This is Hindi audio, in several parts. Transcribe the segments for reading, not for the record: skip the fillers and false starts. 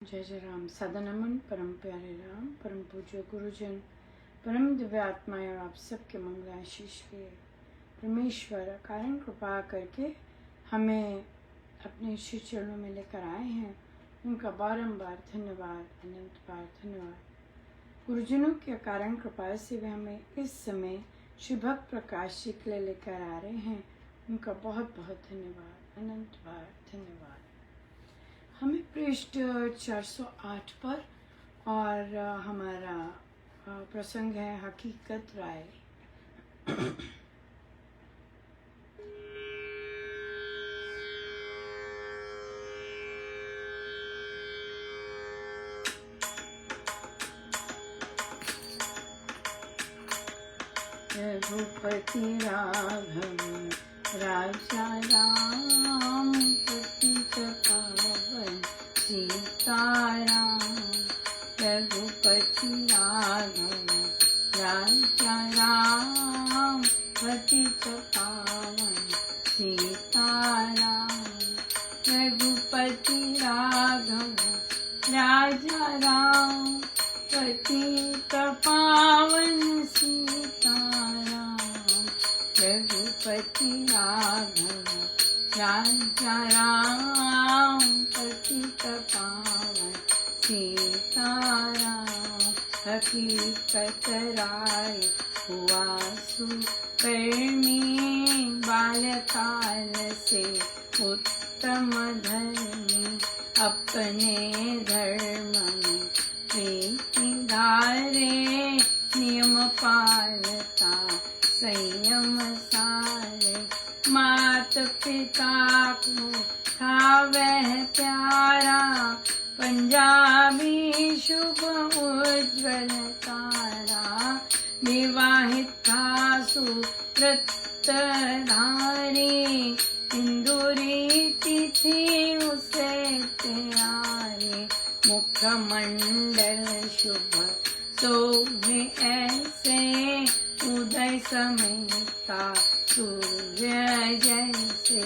जय जय राम। सदा नमन परम प्यारे राम, परम पूज्य गुरुजन, परम दिव्य आत्माएं, आप सबके मंगलाशीष के परमेश्वर कारण कृपा करके हमें अपने श्री चरणों में लेकर आए हैं। उनका बारंबार धन्यवाद, अनंत बार धन्यवाद। गुरुजनों के कारण कृपा से वे हमें इस समय श्री भक्त प्रकाश जी के लिए लेकर आ रहे हैं। उनका बहुत बहुत धन्यवाद, अनंत बार धन्यवाद। हमें पृष्ठ 408 पर और हमारा प्रसंग है हकीकत राय। रघुपति राघव राजा राम, पतित पावन सीताराम। रघुपति राघव राजा राम, पतित पावन सीताराम। रघुपति राघव राजा राम, पतित पावन सीताराम। रघुपति राघव राजा राम, पतित पावन सीताराम। हकीकत राय हुआ सुकर्मी, बाल्यकाल से उत्तम धर्मी। अपने धर्म में प्रीति धारे, नियम पालता संयम सारे। मात पिता को था वह प्यारा, पंजाबी शुभ उज्ज्वल तारा। विवाहित था सुव्रत धारी, हिंदू रीति थी उसे प्यारी। मुखमंडल शुभ शोभे ऐसे, उदय समय का सूर्य जैसे।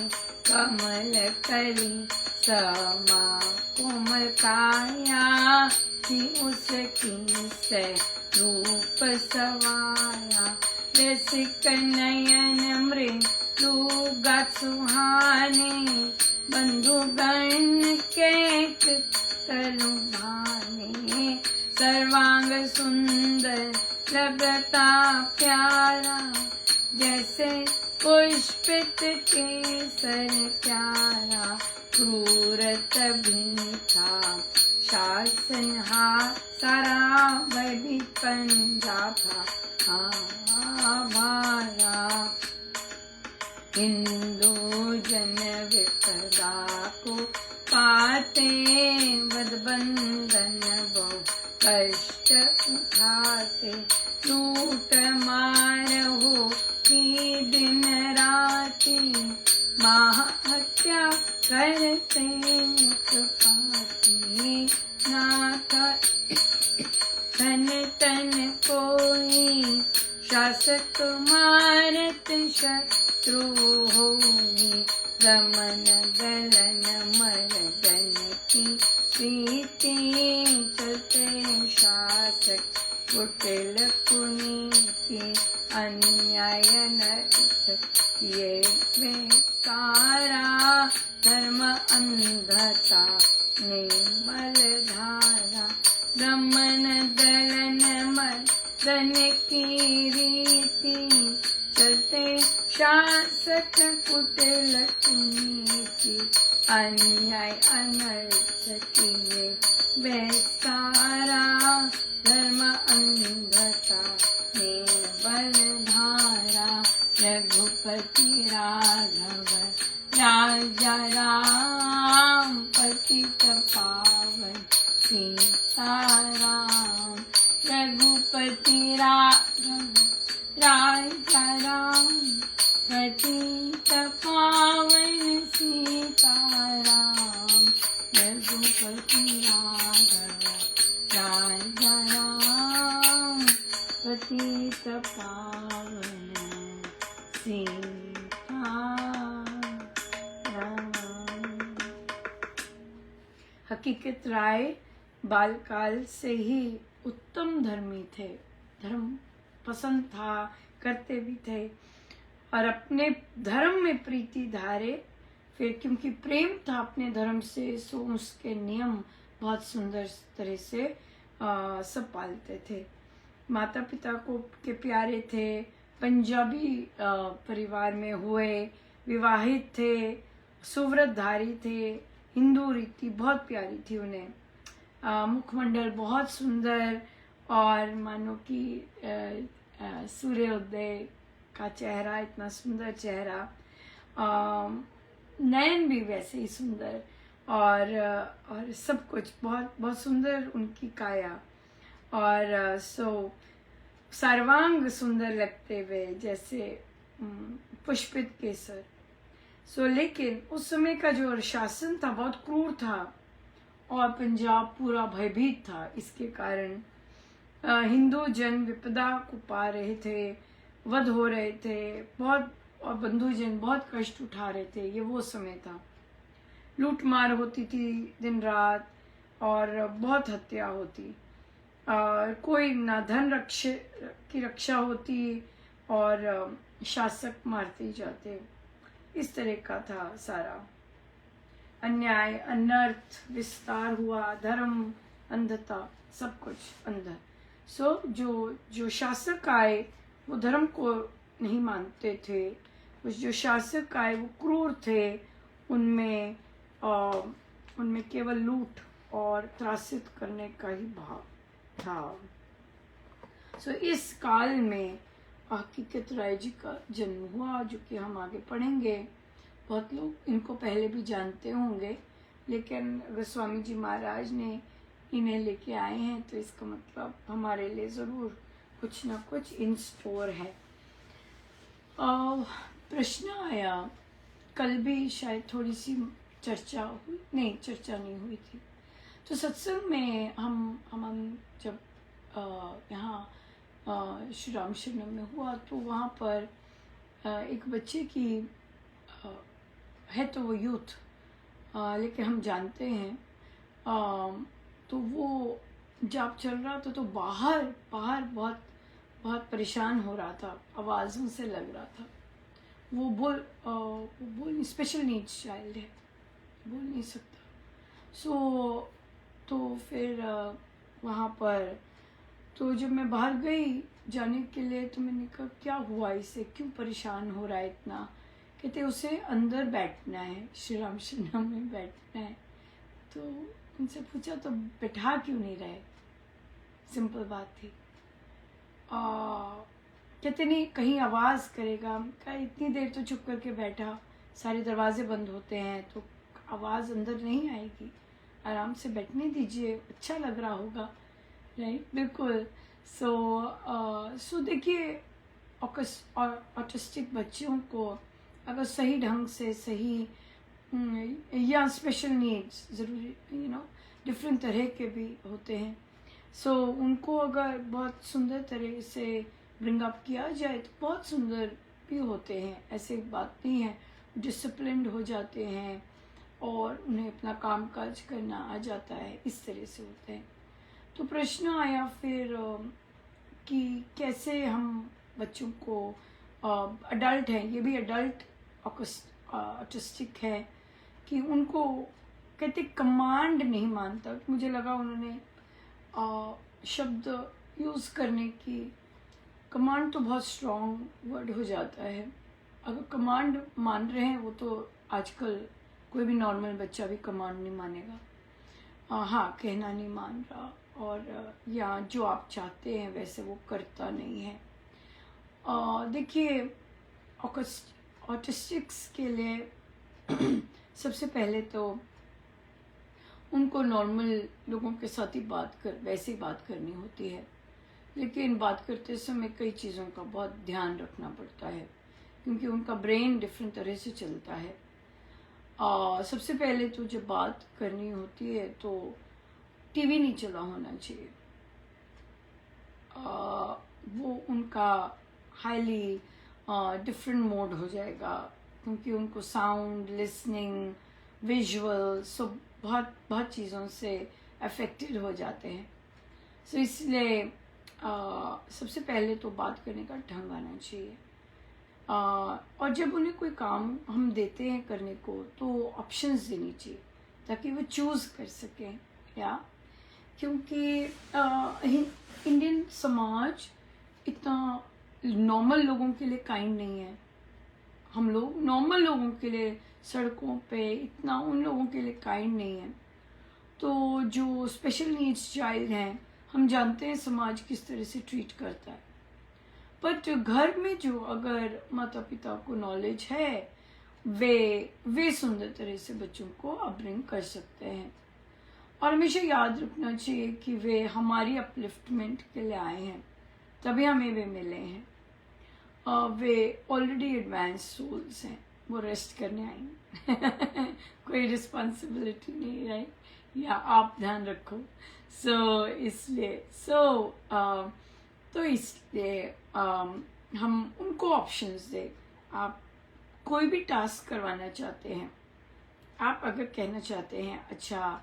कमल कली समा कोमल काया, थी उसकी से रूप सवाया। रसिक नयन मृदुगा सुहाने, बंधुगण के तलुभाने। सर्वांग सुंदर लगता प्यारा, जैसे पुष्पित केसर प्यारा। क्रूरत भी था शासन सारा, बड़ी पंजाब भारा। हिंदू जन विपदा को पाते, बंधन बहु कष्ट उठाते। लूट मार हो की दिन राती, महाहत्या करते मुखपाती। नाथ धन तन कोई, शासक मारत शत्रु होई। दमन दलन मर्दन की प्रीति, चलते शासक कुटिल कुनीति। अन्याय नरक ये वे सारा, धर्म अंधता निर्मल धारा। दमन दलन मर्दन की रीति, चलते शासक कुटिल कुनीति। अन्याय अनर्थ किए वे सारा, धर्म अंधता निर्बल धारा। रघुपति राघव राजा राम, पतित पावन सीताराम। रघुपति राघव राजा राम, पतित पावन सीताराम। रघुपति राघव राजा राम, पतित पावन सीताराम। हकीकत राय बालकाल से ही उत्तम धर्मी थे, धर्म पसंद था, करते भी थे और अपने धर्म में प्रीति धारे। फिर क्योंकि प्रेम था अपने धर्म से, सो उसके नियम बहुत सुंदर तरह से सब पालते थे। माता पिता को के प्यारे थे, पंजाबी परिवार में हुए, विवाहित थे, सुव्रतधारी थे, हिंदू रीति बहुत प्यारी थी उन्हें, मुखमंडल बहुत सुंदर और मानो कि सूर्योदय का चेहरा, इतना सुंदर चेहरा, नयन भी वैसे ही सुंदर और सब कुछ बहुत बहुत सुंदर उनकी काया और सो सर्वांग सुंदर लगते हुए जैसे पुष्पित केसर। सो लेकिन उस समय का जो शासन था बहुत क्रूर था और पंजाब पूरा भयभीत था। इसके कारण हिंदू जन विपदा को पा रहे थे, वध हो रहे थे बहुत, और बंधुजन बहुत कष्ट उठा रहे थे। ये वो समय था, लूट मार होती थी दिन रात और बहुत हत्या होती और कोई ना धन की रक्षा होती और शासक मारते जाते। इस तरह का था सारा अन्याय, अनर्थ विस्तार हुआ, धर्म, अंधता, सब कुछ अंधा। सो जो शासक आए वो धर्म को नहीं मानते थे, जो शासक आए वो क्रूर थे, उनमें केवल लूट और त्रासित करने का ही भाव था। सो इस काल में हकीकत राय जी का जन्म हुआ, जो कि हम आगे पढ़ेंगे। बहुत लोग इनको पहले भी जानते होंगे, लेकिन गोस्वामी जी महाराज ने इन्हें लेके आए हैं तो इसका मतलब हमारे लिए ज़रूर कुछ ना कुछ इन स्टोर है। प्रश्न आया, कल भी शायद थोड़ी सी चर्चा हुई, नहीं चर्चा नहीं हुई थी। तो सत्संग में हम जब यहाँ श्री राम शरणम में हुआ तो वहाँ पर एक बच्चे की है तो वो यूथ, लेकिन हम जानते हैं तो वो जब चल रहा था तो बाहर बहुत बहुत परेशान हो रहा था, आवाज़ों से लग रहा था। वो बोल स्पेशल नीड्स चाइल्ड है, बोल नहीं सकता। तो फिर वहाँ पर तो जब मैं बाहर गई जाने के लिए तो मैंने कहा क्या हुआ इसे, क्यों परेशान हो रहा है इतना। कहते उसे अंदर बैठना है, श्री राम शरणम में बैठना है। तो उनसे पूछा तो बैठा क्यों नहीं रहे, सिंपल बात थी। कहते नहीं कहीं आवाज़ करेगा। कहा इतनी देर तो चुप करके बैठा, सारे दरवाजे बंद होते हैं तो आवाज़ अंदर नहीं आएगी, आराम से बैठने दीजिए, अच्छा लग रहा होगा, राइट। बिल्कुल। सो देखिए ऑटिस्टिक बच्चों को अगर सही ढंग से सही या स्पेशल नीड्स ज़रूरी डिफरेंट तरह के भी होते हैं। सो उनको अगर बहुत सुंदर तरह से ब्रिंग अप किया जाए तो बहुत सुंदर भी होते हैं, ऐसे बात नहीं है। डिसिप्लिन्ड हो जाते हैं और उन्हें अपना काम काज करना आ जाता है, इस तरह से होते हैं। तो प्रश्न आया फिर कि कैसे हम बच्चों को, अडल्ट हैं, ये भी अडल्ट ऑटिस्टिक है, कि उनको कहते कमांड नहीं मानता। मुझे लगा उन्होंने शब्द यूज़ करने की, कमांड तो बहुत स्ट्रॉन्ग वर्ड हो जाता है। अगर कमांड मान रहे हैं वो तो आजकल कोई भी नॉर्मल बच्चा भी कमांड नहीं मानेगा। हाँ, कहना नहीं मान रहा और या जो आप चाहते हैं वैसे वो करता नहीं है। देखिए ऑटिस्टिक्स के लिए सबसे पहले तो उनको नॉर्मल लोगों के साथ ही वैसे ही बात करनी होती है, लेकिन बात करते समय कई चीज़ों का बहुत ध्यान रखना पड़ता है क्योंकि उनका ब्रेन डिफरेंट तरह से चलता है। सबसे पहले तो जब बात करनी होती है तो टीवी नहीं चला होना चाहिए। वो उनका हाईली डिफरेंट मोड हो जाएगा क्योंकि उनको साउंड, लिसनिंग, विजुअल सब बहुत चीज़ों से अफेक्टेड हो जाते हैं। सो इसलिए सबसे पहले तो बात करने का ढंग आना चाहिए। और जब उन्हें कोई काम हम देते हैं करने को तो ऑप्शंस देनी चाहिए ताकि वो चूज़ कर सकें। या क्योंकि इंडियन समाज इतना नॉर्मल लोगों के लिए काइंड नहीं है। हम लोग नॉर्मल लोगों के लिए सड़कों पे इतना उन लोगों के लिए काइंड नहीं है। तो जो स्पेशल नीड्स चाइल्ड हैं, हम जानते हैं समाज किस तरह से ट्रीट करता है। बट घर में जो अगर माता पिता को नॉलेज है वे सुंदर तरह से बच्चों को अपब्रिंग कर सकते हैं। और हमेशा याद रखना चाहिए कि वे हमारी अपलिफ्टमेंट के लिए आए हैं, तभी हमें वे मिले हैं। वे ऑलरेडी एडवांस सोल्स हैं, वो रेस्ट करने आएंगे कोई रिस्पॉन्सिबिलिटी नहीं, राइट? या आप ध्यान रखो। इसलिए हम उनको ऑप्शंस दे। आप कोई भी टास्क करवाना चाहते हैं, आप अगर कहना चाहते हैं अच्छा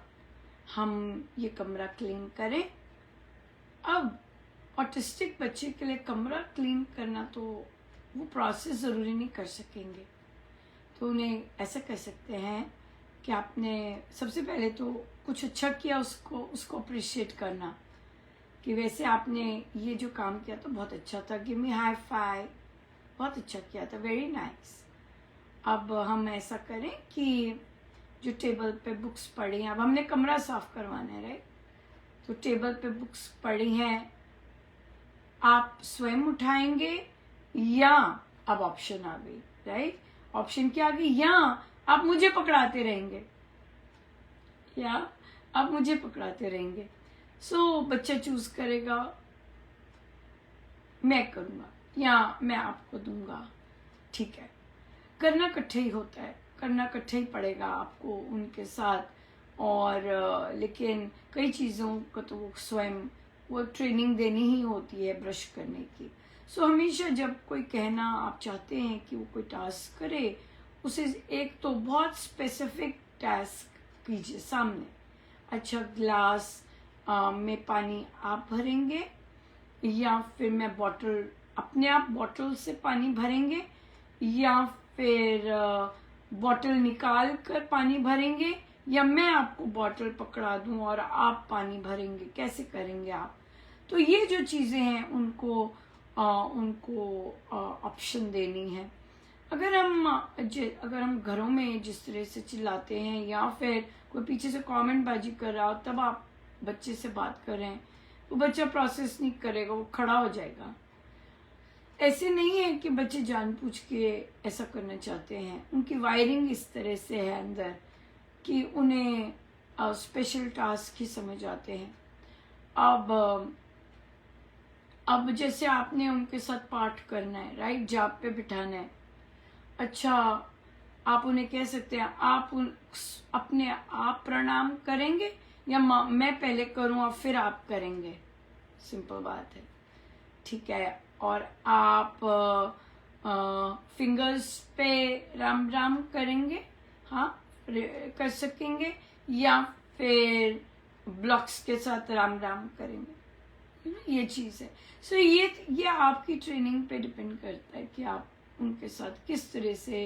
हम ये कमरा क्लीन करें, अब ऑटिस्टिक बच्चे के लिए कमरा क्लीन करना तो वो प्रोसेस ज़रूरी नहीं कर सकेंगे। तो उन्हें ऐसा कर सकते हैं कि आपने सबसे पहले तो कुछ अच्छा किया उसको अप्रिशिएट करना कि वैसे आपने ये जो काम किया तो बहुत अच्छा था, गिव मी हाई फाइव, बहुत अच्छा किया था, वेरी नाइस। अब हम ऐसा करें कि जो टेबल पे बुक्स पड़ी हैं, अब हमने कमरा साफ करवाना है, राइट? तो टेबल पे बुक्स पड़ी हैं, आप स्वयं उठाएंगे या अब ऑप्शन आ गई, राइट? ऑप्शन क्या आ गई? या आप मुझे पकड़ाते रहेंगे, या आप मुझे पकड़ाते रहेंगे। बच्चा चूज करेगा मैं करूंगा या मैं आपको दूंगा, ठीक है। करना इकट्ठे ही होता है, करना इकट्ठे ही पड़ेगा आपको उनके साथ। और लेकिन कई चीज़ों को तो वो स्वयं वो ट्रेनिंग देनी ही होती है ब्रश करने की। हमेशा जब कोई कहना आप चाहते हैं कि वो कोई टास्क करे, उसे एक तो बहुत स्पेसिफिक टास्क कीजिए सामने। अच्छा ग्लास में पानी आप भरेंगे या फिर मैं बॉटल अपने आप बॉटल से पानी भरेंगे या फिर बॉटल निकाल कर पानी भरेंगे या मैं आपको बॉटल पकड़ा दूं और आप पानी भरेंगे, कैसे करेंगे आप? तो ये जो चीजें हैं उनको ऑप्शन देनी है। अगर हम घरों में जिस तरह से चिल्लाते हैं या फिर कोई पीछे से कमेंट बाजी कर रहा हो तब आप बच्चे से बात कर रहे हैं, वो बच्चा प्रोसेस नहीं करेगा, वो खड़ा हो जाएगा। ऐसे नहीं है कि बच्चे जानबूझ के ऐसा करना चाहते हैं, उनकी वायरिंग इस तरह से है अंदर कि उन्हें स्पेशल टास्क ही समझ आते हैं। अब जैसे आपने उनके साथ पाठ करना है, राइट? जाप पे बिठाना है। अच्छा आप उन्हें कह सकते हैं आप अपने आप प्रणाम करेंगे या मैं पहले करूं और फिर आप करेंगे, सिंपल बात है, ठीक है। और आप फिंगर्स पे राम राम करेंगे, हाँ कर सकेंगे, या फिर ब्लॉक्स के साथ राम राम करेंगे, ये चीज है। ये आपकी ट्रेनिंग पे डिपेंड करता है कि आप उनके साथ किस तरह से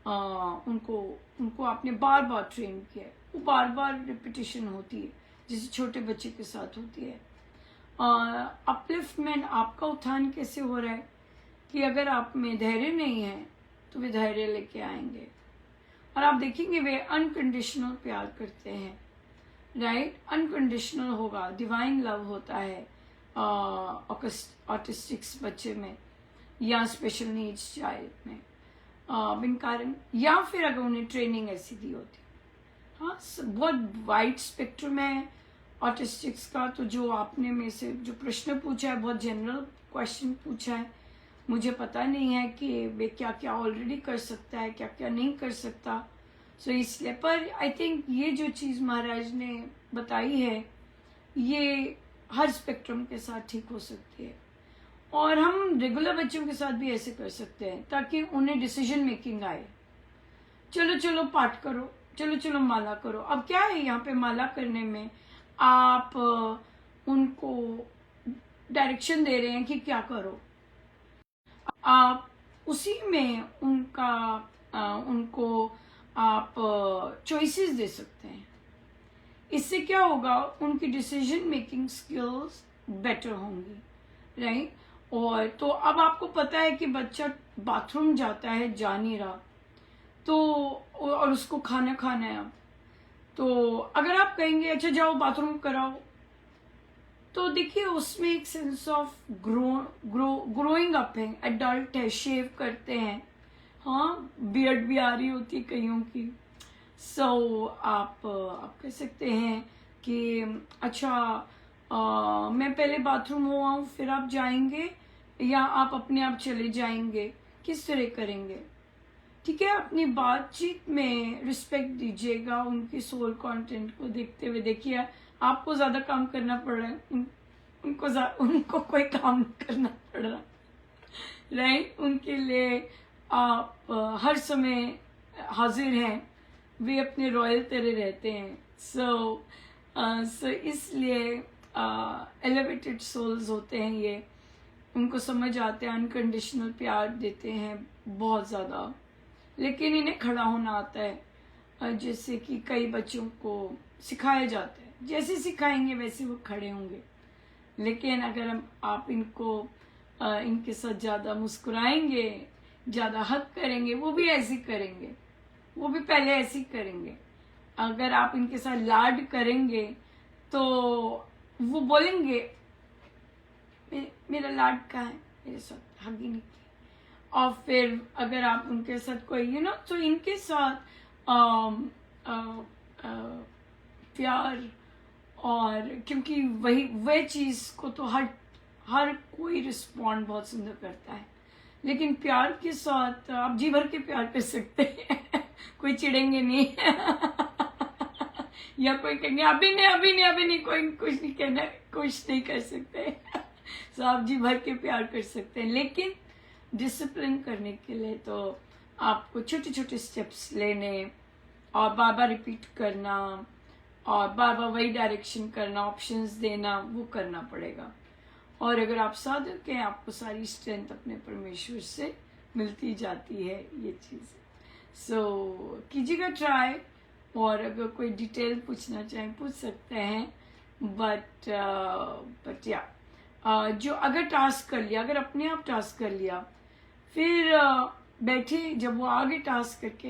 उनको आपने बार बार ट्रेन किया है। वो बार बार रिपीटिशन होती है जैसे छोटे बच्चे के साथ होती है। अपलिफ्टमेंट आपका उत्थान कैसे हो रहा है कि अगर आप में धैर्य नहीं है तो वे धैर्य लेके आएंगे और आप देखेंगे वे अनकंडीशनल प्यार करते हैं, राइट? अनकंडीशनल होगा, डिवाइन लव होता है ऑटिस्टिक्स बच्चे में या स्पेशल नीड्स चाइल्ड में बिन कारण, या फिर अगर उन्हें ट्रेनिंग ऐसी दी होती। हाँ बहुत वाइड स्पेक्ट्रम है ऑटिस्टिक्स का। तो जो आपने में से जो प्रश्न पूछा है बहुत जनरल क्वेश्चन पूछा है, मुझे पता नहीं है कि वे क्या क्या ऑलरेडी कर सकता है, क्या क्या नहीं कर सकता। इसलिए पर आई थिंक ये जो चीज़ महाराज ने बताई है ये हर स्पेक्ट्रम के साथ ठीक हो सकती है। और हम रेगुलर बच्चों के साथ भी ऐसे कर सकते हैं ताकि उन्हें डिसीजन मेकिंग आए। चलो चलो पाठ करो, चलो चलो माला करो। अब क्या है यहाँ पे माला करने में, आप उनको डायरेक्शन दे रहे हैं कि क्या करो, आप उसी में उनको आप चॉइसेस दे सकते हैं। इससे क्या होगा, उनकी डिसीजन मेकिंग स्किल्स बेटर होंगी, राइट। और तो अब आपको पता है कि बच्चा बाथरूम जाता है, जा नहीं रहा, तो और उसको खाना खाना है अब, तो अगर आप कहेंगे अच्छा जाओ बाथरूम कराओ, तो देखिए उसमें एक सेंस ऑफ ग्रोइंग अप है, एडल्ट है, शेव करते हैं, हाँ बियर्ड भी आ रही होती है कईयों की। सो आप कह सकते हैं कि अच्छा मैं पहले बाथरूम हो आऊँ फिर आप जाएंगे, या आप अपने आप चले जाएंगे, किस तरह करेंगे? ठीक है, अपनी बातचीत में रिस्पेक्ट दीजिएगा, उनकी सोल कंटेंट को देखते हुए। देखिए आपको ज्यादा काम करना पड़ रहा है, उनको कोई काम नहीं करना पड़ रहा, राइट। उनके लिए आप हर समय हाजिर हैं, वे अपने रॉयल तरह रहते हैं। सो इसलिए एलिवेटेड सोल्स होते हैं ये, उनको समझ आते हैं, अनकंडीशनल प्यार देते हैं बहुत ज़्यादा, लेकिन इन्हें खड़ा होना आता है, जैसे कि कई बच्चों को सिखाया जाता है, जैसे सिखाएंगे वैसे वो खड़े होंगे। लेकिन अगर आप इनके साथ ज़्यादा मुस्कुराएंगे, ज़्यादा हक करेंगे, वो भी ऐसे करेंगे, वो भी पहले ऐसे करेंगे। अगर आप इनके साथ लाड करेंगे तो वो बोलेंगे मेरा लाड कहाँ है, मेरे साथ हक ही नहीं किया। और फिर अगर आप उनके साथ कोई तो इनके साथ प्यार, और क्योंकि वह चीज को तो हर कोई रिस्पॉन्ड बहुत सुंदर करता है, लेकिन प्यार के साथ आप जी भर के प्यार कर सकते हैं कोई चिढ़ेंगे नहीं या कोई कहेंगे अभी नहीं, कोई कुछ नहीं कहना, कुछ नहीं कर सकते तो आप जी भर के प्यार कर सकते हैं। लेकिन डिसिप्लिन करने के लिए तो आपको छोटे छोटे स्टेप्स लेने और बार बार रिपीट करना और बार बार वही डायरेक्शन करना, ऑप्शंस देना, वो करना पड़ेगा। और अगर आप साधक हैं, आपको सारी स्ट्रेंथ अपने परमेश्वर से मिलती जाती है ये चीज़। सो कीजिएगा ट्राई, और अगर कोई डिटेल पूछना चाहें पूछ सकते हैं। बट या जो अगर टास्क कर लिया, अगर अपने आप टास्क कर लिया, फिर बैठे जब वो आगे टास्क करके,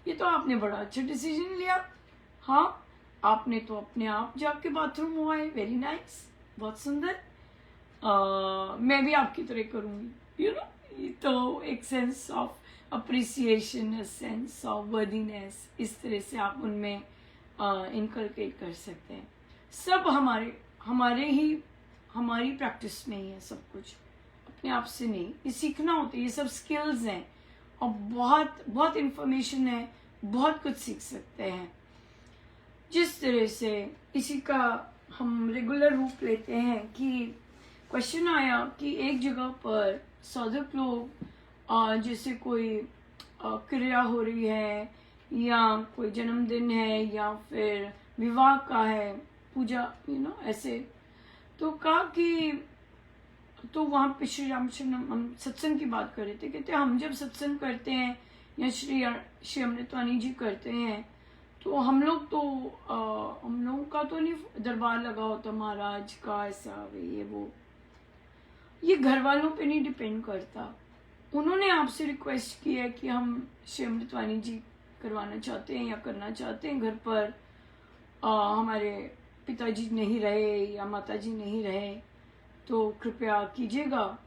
ये तो आपने बड़ा अच्छा डिसीजन लिया, हाँ आपने तो अपने आप जाके बाथरूम हुआ है, वेरी नाइस, बहुत सुंदर, मैं भी आपकी तरह करूँगी, तो एक sense of appreciation, sense of worthiness, इस तरह से आप उनमें इनकलकेट कर सकते हैं। सब हमारी प्रैक्टिस में ही है सब कुछ, अपने आप से नहीं, ये सीखना होता है, ये सब स्किल्स हैं, और बहुत बहुत इंफॉर्मेशन है, बहुत कुछ सीख सकते हैं। जिस तरह से इसी का हम रेगुलर रूप लेते हैं कि क्वेश्चन आया कि एक जगह पर साधक लोग जैसे कोई क्रिया हो रही है, या कोई जन्मदिन है, या फिर विवाह का है, पूजा ऐसे, तो कहा कि तो वहाँ पे श्री रामचंद्र, हम सत्संग की बात कर रहे थे, कहते हम जब सत्संग करते हैं या श्री अमृतवाणी जी करते हैं, तो हम लोगों का तो नहीं दरबार लगा होता महाराज का, ऐसा ये वो, ये घर वालों पे नहीं डिपेंड करता। उन्होंने आपसे रिक्वेस्ट की है कि हम श्री अमृतवाणी जी करवाना चाहते हैं या करना चाहते हैं घर पर, हमारे पिताजी नहीं रहे या माताजी नहीं रहे, तो कृपया कीजिएगा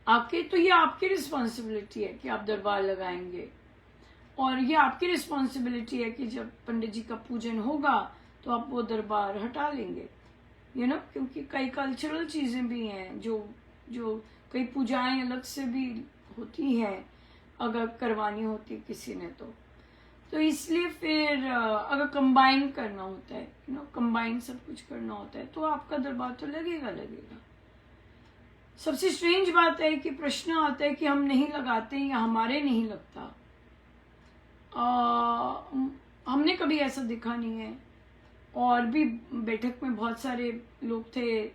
आके। तो ये आपकी रिस्पॉन्सिबिलिटी है कि आप दरबार लगाएंगे, और ये आपकी रिस्पॉन्सिबिलिटी है कि जब पंडित जी का पूजन होगा तो आप वो दरबार हटा लेंगे, क्योंकि कई कल्चरल चीजें भी हैं, जो कई पूजाएं अलग से भी होती हैं अगर करवानी होती है किसी ने, तो इसलिए फिर अगर कंबाइन करना होता है, कंबाइन सब कुछ करना होता है, तो आपका दरबार तो लगेगा। सबसे स्ट्रेंज बात है कि प्रश्न आता है कि हम नहीं लगाते या हमारे नहीं लगता। हमने कभी ऐसा देखा नहीं है, और भी बैठक में बहुत सारे लोग थे,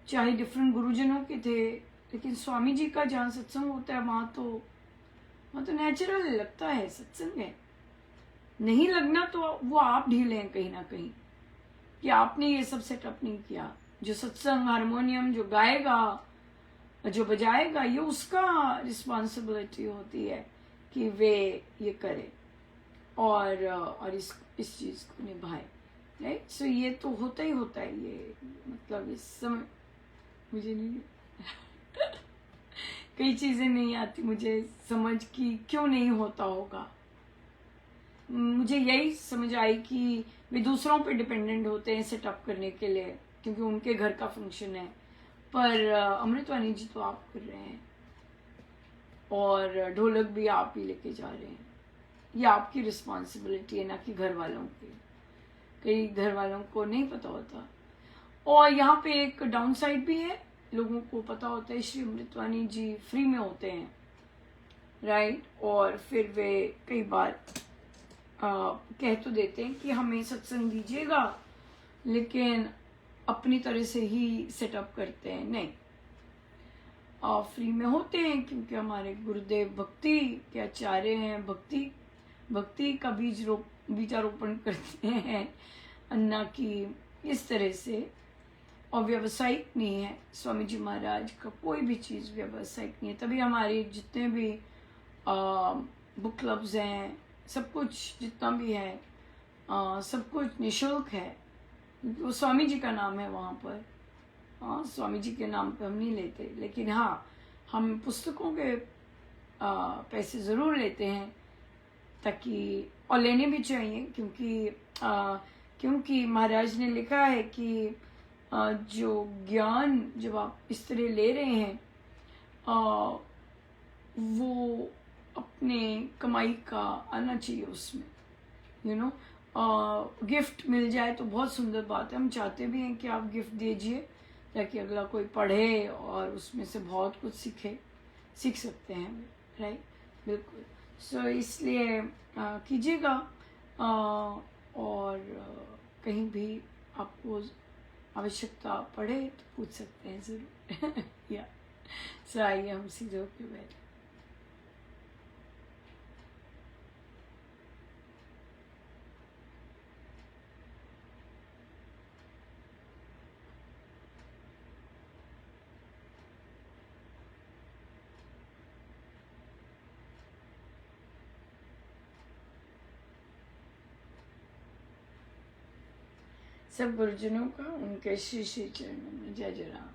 चाहे डिफरेंट गुरुजनों के थे, लेकिन स्वामी जी का जहाँ सत्संग होता है वहाँ तो नेचुरल लगता है, सत्संग है। नहीं लगना तो वो आप ढीले हैं कहीं ना कहीं, कि आपने ये सब सेटअप नहीं किया। जो सत्संग, हारमोनियम जो गाएगा, जो बजाएगा, ये उसका रिस्पॉन्सिबिलिटी होती है कि वे ये करे और इस चीज को निभाए, राइट। सो ये तो होता ही होता है। ये मतलब इस समय मुझे नहीं कई चीजें नहीं आती मुझे समझ कि क्यों नहीं होता होगा। मुझे यही समझ आई कि वे दूसरों पे डिपेंडेंट होते हैं सेटअप करने के लिए, क्योंकि उनके घर का फंक्शन है। पर अमृतवाणी जी तो आप कर रहे हैं, और ढोलक भी आप ही लेके जा रहे हैं। ये आपकी रिस्पॉन्सिबिलिटी है, ना कि घर वालों की। कई घर वालों को नहीं पता होता। और यहाँ पे एक डाउन साइड भी है, लोगों को पता होता है श्री अमृतवाणी जी फ्री में होते हैं, राइट। और फिर वे कई बार कह तो देते हैं कि हमें सत्संग दीजिएगा, लेकिन अपनी तरह से ही सेटअप करते हैं। नहीं, फ्री में होते हैं, क्योंकि हमारे गुरुदेव भक्ति के आचार्य हैं। भक्ति का बीजारोपण करते हैं, अन्ना की इस तरह से। और व्यवसायिक नहीं है स्वामी जी महाराज का, कोई भी चीज़ व्यवसायिक नहीं है। तभी हमारे जितने भी बुक क्लब्स हैं, सब कुछ जितना भी है, सब कुछ निशुल्क है, क्योंकि वो स्वामी जी का नाम है वहाँ पर। हाँ, स्वामी जी के नाम पे हम नहीं लेते, लेकिन हाँ, हम पुस्तकों के पैसे ज़रूर लेते हैं, ताकि और लेने भी चाहिए, क्योंकि महाराज ने लिखा है कि जो ज्ञान जब आप इस तरह ले रहे हैं, वो अपने कमाई का आना चाहिए उसमें, यू नो। गिफ्ट मिल जाए तो बहुत सुंदर बात है। हम चाहते भी हैं कि आप गिफ्ट दीजिए, ताकि अगला कोई पढ़े और उसमें से बहुत कुछ सीख सकते हैं, राइट। बिल्कुल। सो इसलिए कीजिएगा। और कहीं भी आपको आवश्यकता पड़े तो पूछ सकते हैं ज़रूर। या सो आइए हम सीधे होके बैठे। सब गुरुजनों का उनके श्री श्री चरणों में जय जय राम।